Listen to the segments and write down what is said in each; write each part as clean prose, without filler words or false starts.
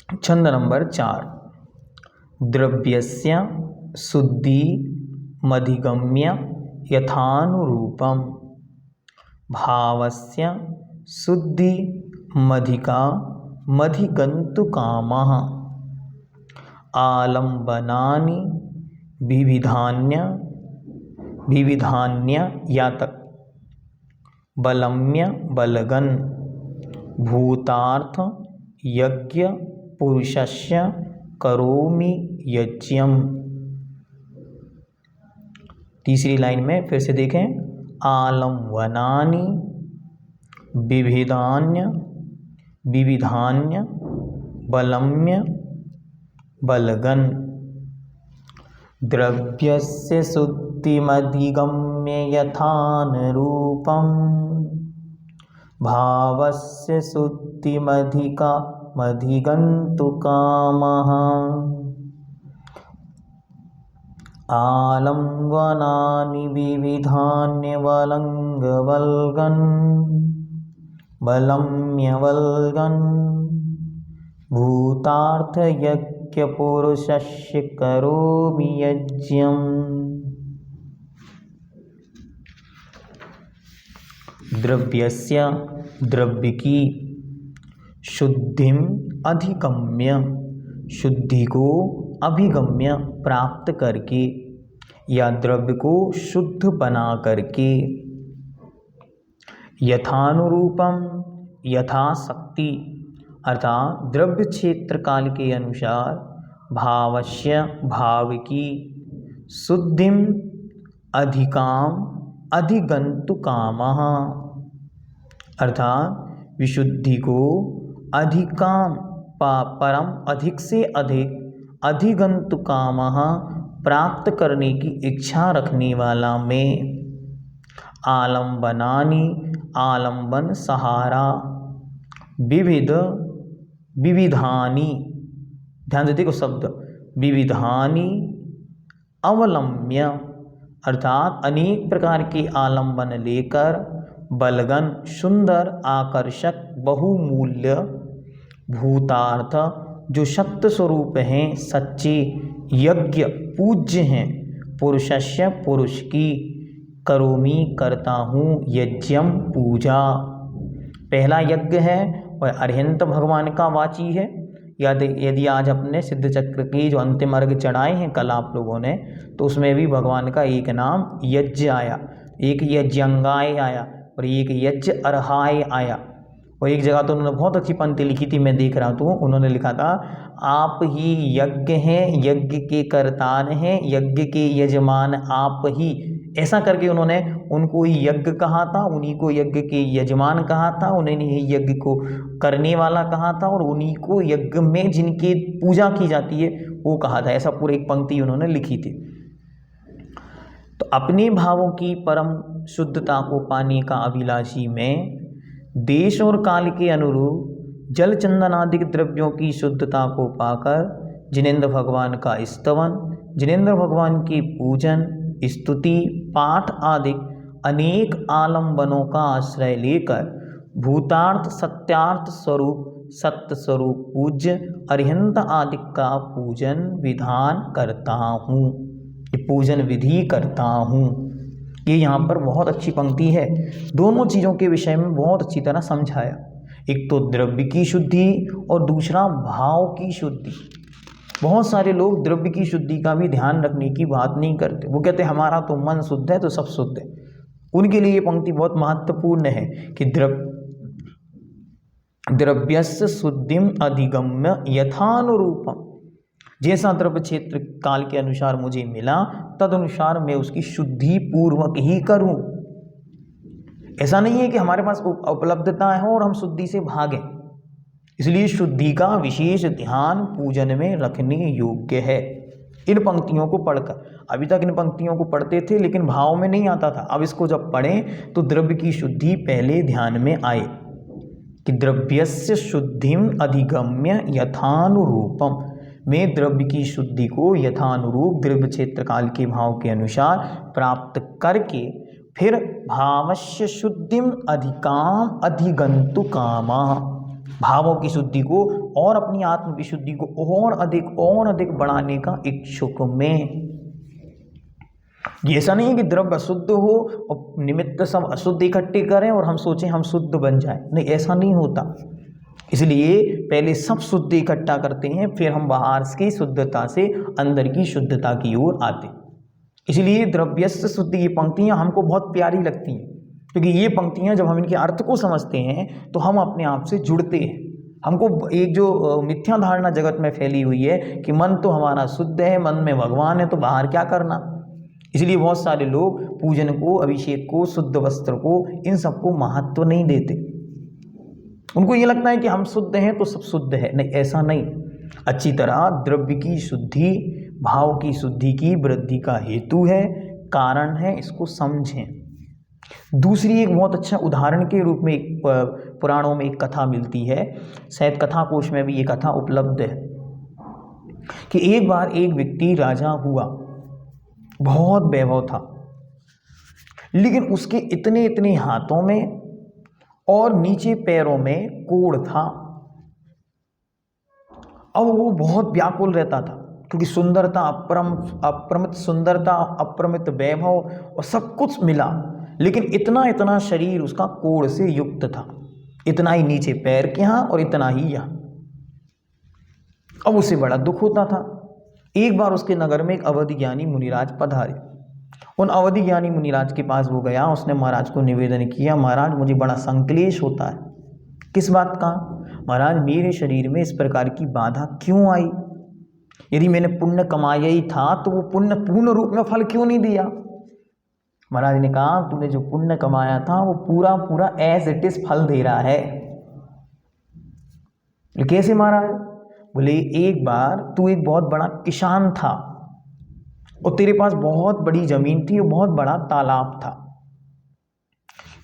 छंद नंबर 4। द्रव्यस्य शुद्धिमधिगम्य यथानुरूपम भावस्य शुद्धिमधिगन्तुकामः आलम्बनानि विविधान्य यातक बलम्य बलगन भूतार्थ यज्ञ पुरुषस्य करोमि यज्ञम। तीसरी लाइन में फिर से देखें, आलम्बनानि विविधान्य बलम्य बलगन द्रव्यस्य शुद्धिमधिगम्य यथानुरूपम भावस्य शुद्धिमधिगन्तुकामः आलम्बनानि विविधान्य बलम्य भूतार्थ यज्ञ पुरुषस्य करोमि यज्ञम्। द्रव्यस्य द्रव्य की शुद्धिम अधिगम्य शुद्धि को अभिगम्य प्राप्त करके या द्रव्य को शुद्ध बना करके यथानुरूपम यथाशक्ति अर्थात द्रव्य क्षेत्र काल के अनुसार भावस्य भाव की शुद्धिम अधिगन्तुकामः अर्थात विशुद्धि को अधिकाम परम अधिक से अधिक अधिगन्तुकामः प्राप्त करने की इच्छा रखने वाला में आलम्बनानि आलम्बन सहारा विविधानि ध्यान से देखो शब्द विविधानि अवलम्ब्य अर्थात अनेक प्रकार के आलम्बन लेकर बलगन सुंदर आकर्षक बहुमूल्य भूतार्थ जो सत्य स्वरूप हैं सच्चे यज्ञ पूज्य हैं पुरुषस्य पुरुष की करोमि करता हूँ यज्ञम पूजा। पहला यज्ञ है और अरिहंत भगवान का वाची है। यदि आज अपने सिद्ध चक्र की जो अंतिम अर्घ चढ़ाए हैं कल आप लोगों ने तो उसमें भी भगवान का एक नाम यज्ञ आया, एक यज्ञंगाय आया और एक यज्ञ अर्हाय आया। और एक जगह तो उन्होंने बहुत अच्छी पंक्ति लिखी थी, मैं देख रहा हूँ, उन्होंने लिखा था आप ही यज्ञ हैं, यज्ञ के करतार हैं, यज्ञ के यजमान आप ही। ऐसा करके उन्होंने उनको ही यज्ञ कहा था, उन्हीं को यज्ञ के यजमान कहा था, उन्हें ही यज्ञ को करने वाला कहा था और उन्हीं को यज्ञ में जिनकी पूजा की जाती है वो कहा था। ऐसा पूरी एक पंक्ति उन्होंने लिखी थी। तो अपने भावों की परम शुद्धता को पाने का अभिलाषी में देश और काल के अनुरूप जल चंदन आदि द्रव्यों की शुद्धता को पाकर जिनेंद्र भगवान का स्तवन, जिनेंद्र भगवान की पूजन, स्तुति, पाठ आदि अनेक आलम्बनों का आश्रय लेकर भूतार्थ सत्यार्थ स्वरूप सत्य स्वरूप पूज्य अरिहंत आदि का पूजन विधान करता हूँ, ये पूजन विधि करता हूँ। ये यहाँ पर बहुत अच्छी पंक्ति है, दोनों चीज़ों के विषय में बहुत अच्छी तरह समझाया। एक तो द्रव्य की शुद्धि और दूसरा भाव की शुद्धि। बहुत सारे लोग द्रव्य की शुद्धि का भी ध्यान रखने की बात नहीं करते, वो कहते हमारा तो मन शुद्ध है तो सब शुद्ध है। उनके लिए ये पंक्ति बहुत महत्वपूर्ण है कि द्रव्यस्य शुद्धिम अधिगम्य यथानुरूपम, जैसा द्रव्य क्षेत्र काल के अनुसार मुझे मिला तद अनुसार मैं उसकी शुद्धि पूर्वक ही करूं। ऐसा नहीं है कि हमारे पास उपलब्धता है और हम शुद्धि से भागें। इसलिए शुद्धि का विशेष ध्यान पूजन में रखने योग्य है। इन पंक्तियों को पढ़कर, अभी तक इन पंक्तियों को पढ़ते थे लेकिन भाव में नहीं आता था, अब इसको जब पढ़ें तो द्रव्य की शुद्धि पहले ध्यान में आए कि द्रव्यस्य शुद्धिम अधिगम्य यथानुरूपम, मैं द्रव्य की शुद्धि को यथानुरूप द्रव्य क्षेत्र काल के भाव के अनुसार प्राप्त करके फिर भावस्य शुद्धिम अधिगन्तुकामः, भावों की शुद्धि को और अपनी आत्म विशुद्धि को और अधिक बढ़ाने का इच्छुक में। ये ऐसा नहीं है कि द्रव्य अशुद्ध हो और निमित्त सब अशुद्ध इकट्ठे करें और हम सोचें हम शुद्ध बन जाएं, नहीं, ऐसा नहीं होता। इसलिए पहले सब शुद्ध इकट्ठा करते हैं, फिर हम बाहर की शुद्धता से अंदर की शुद्धता की ओर आते। इसलिए द्रव्यस्य शुद्धि ये पंक्तियां हमको बहुत प्यारी लगती हैं, क्योंकि ये पंक्तियां जब हम इनके अर्थ को समझते हैं तो हम अपने आप से जुड़ते हैं। हमको एक जो मिथ्या धारणा जगत में फैली हुई है कि मन तो हमारा शुद्ध है, मन में भगवान है, तो बाहर क्या करना। इसलिए बहुत सारे लोग पूजन को, अभिषेक को, शुद्ध वस्त्र को, इन सबको महत्व नहीं देते। उनको ये लगता है कि हम शुद्ध हैं तो सब शुद्ध है, नहीं, ऐसा नहीं। अच्छी तरह द्रव्य की शुद्धि भाव की शुद्धि की वृद्धि का हेतु है, कारण है, इसको समझें। दूसरी एक बहुत अच्छा उदाहरण के रूप में एक पुराणों में एक कथा मिलती है, शायद कथा कोश में भी ये कथा उपलब्ध है, कि एक बार एक व्यक्ति राजा हुआ, बहुत वैभव था, लेकिन उसके इतने हाथों में और नीचे पैरों में कोढ़ था। अब वो बहुत व्याकुल रहता था, क्योंकि सुंदरता, अप्रमित सुंदरता, अप्रमित वैभव और सब कुछ मिला, लेकिन इतना शरीर उसका कोढ़ से युक्त था। इतना ही नीचे पैर के यहाँ और इतना ही यहाँ। अब उसे बड़ा दुख होता था। एक बार उसके नगर में एक अवधि ज्ञानी मुनिराज पधारे। उन अवधि ज्ञानी मुनिराज के पास वो गया, उसने महाराज को निवेदन किया, महाराज मुझे बड़ा संक्लेश होता है। किस बात का? महाराज मेरे शरीर में इस प्रकार की बाधा क्यों आई? यदि मैंने पुण्य कमाया ही था तो वो पुण्य पूर्ण रूप में फल क्यों नहीं दिया? महाराज ने कहा तूने जो पुण्य कमाया था वो पूरा एज इट इज फल दे रहा है। कैसे महाराज? बोले एक बार तू एक बहुत बड़ा किसान था और तेरे पास बहुत बड़ी जमीन थी और बहुत बड़ा तालाब था।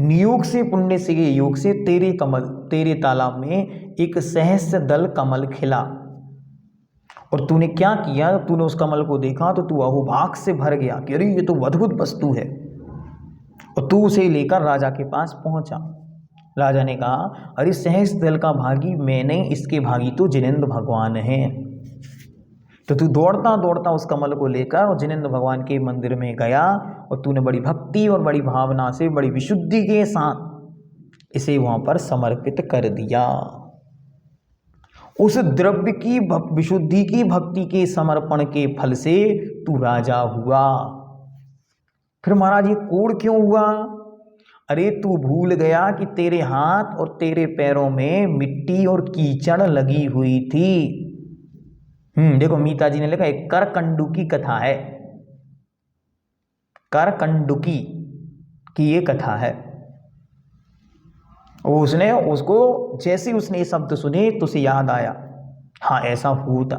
नियोग से, पुण्य से, योग से तेरे तालाब में एक सहस्र दल कमल खिला, और तूने क्या किया? तूने उस कमल को देखा तो तू अहोभाग से भर गया कि अरे ये तो अद्भुत वस्तु है, और तू उसे लेकर राजा के पास पहुंचा। राजा ने कहा अरे सहस्र दल का भागी मैं नहीं, इसके भागी तो जिनेंद्र भगवान हैं। तो तू दौड़ता उस कमल को लेकर और जिनेंद्र भगवान के मंदिर में गया, और तूने बड़ी भक्ति और बड़ी भावना से, बड़ी विशुद्धि के साथ इसे वहां पर समर्पित कर दिया। उस द्रव्य की विशुद्धि की, भक्ति के समर्पण के फल से तू राजा हुआ। फिर महाराज ये कोढ़ क्यों हुआ? अरे तू भूल गया कि तेरे हाथ और तेरे पैरों में मिट्टी और कीचड़ लगी हुई थी। देखो मीता जी ने लिखा एक करकंडुकी कथा है, करकंडुकी की ये कथा है। उसने उसको जैसे उसने ये शब्द सुने तो उसे याद आया, हाँ ऐसा होता।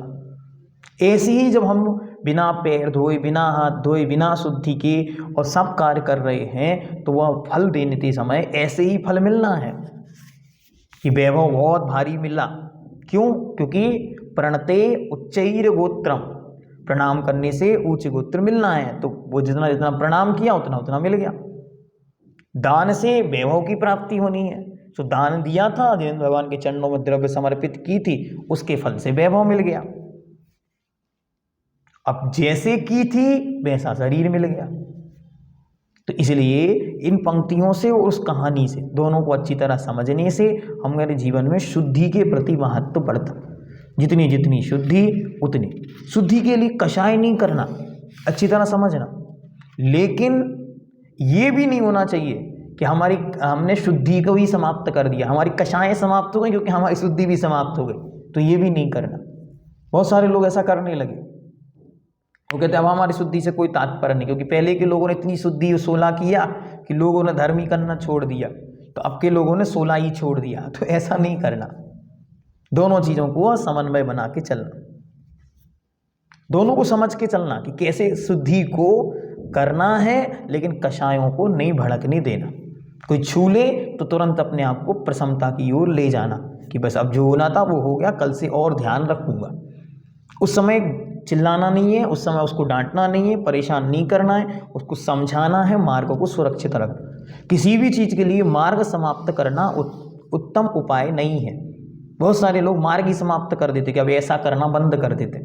ऐसे ही जब हम बिना पैर धोए, बिना हाथ धोए, बिना शुद्धि के और सब कार्य कर रहे हैं तो वह फल देने के समय ऐसे ही फल मिलना है कि वैभव बहुत भारी मिला। क्यों? क्योंकि प्रणते उच्चैर गोत्रम, प्रणाम करने से उच्च गोत्र मिलना है, तो वो जितना प्रणाम किया उतना मिल गया। दान से वैभव की प्राप्ति होनी है, तो दान दिया था, जिनेंद्र भगवान के चरणों में द्रव्य समर्पित की थी, उसके फल से वैभव मिल गया। अब जैसे की थी वैसा शरीर मिल गया। तो इसलिए इन पंक्तियों से और उस कहानी से, दोनों को अच्छी तरह समझने से हमारे जीवन में शुद्धि के प्रति महत्व बढ़ता। जितनी शुद्धि उतनी शुद्धि के लिए कषाय नहीं करना, अच्छी तरह समझना, लेकिन ये भी नहीं होना चाहिए कि हमने शुद्धि को ही समाप्त कर दिया, हमारी कषाएं समाप्त हो गई क्योंकि हमारी शुद्धि भी समाप्त हो गई, तो ये भी नहीं करना। बहुत सारे लोग ऐसा करने लगे, वो कहते अब हमारी शुद्धि से कोई तात्पर्य नहीं, क्योंकि पहले के लोगों ने इतनी शुद्धि 16 किया कि लोगों ने धर्म ही करना छोड़ दिया, तो अब के लोगों ने 16 ही छोड़ दिया। तो ऐसा नहीं करना, दोनों चीज़ों को समन्वय बना के चलना, दोनों को समझ के चलना कि कैसे शुद्धि को करना है, लेकिन कषायों को नहीं भड़कने देना। कोई छू ले तो तुरंत अपने आप को प्रसन्नता की ओर ले जाना कि बस अब जो होना था वो हो गया, कल से और ध्यान रखूंगा। उस समय चिल्लाना नहीं है, उस समय उसको डांटना नहीं है, परेशान नहीं करना है, उसको समझाना है, मार्ग को सुरक्षित रखना। किसी भी चीज़ के लिए मार्ग समाप्त करना उत्तम उपाय नहीं है। बहुत सारे लोग मार्ग ही समाप्त कर देते कि अब ऐसा करना बंद कर देते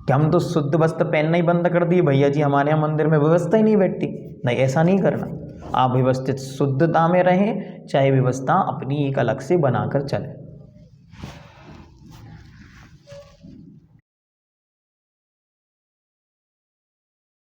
कि हम तो शुद्ध वस्त्र पहनना ही बंद कर दिए भैया जी, हमारे यहाँ मंदिर में व्यवस्था ही नहीं बैठती। नहीं, ऐसा नहीं करना। आप व्यवस्थित शुद्धता में रहें, चाहे व्यवस्था अपनी एक अलग से बनाकर चले।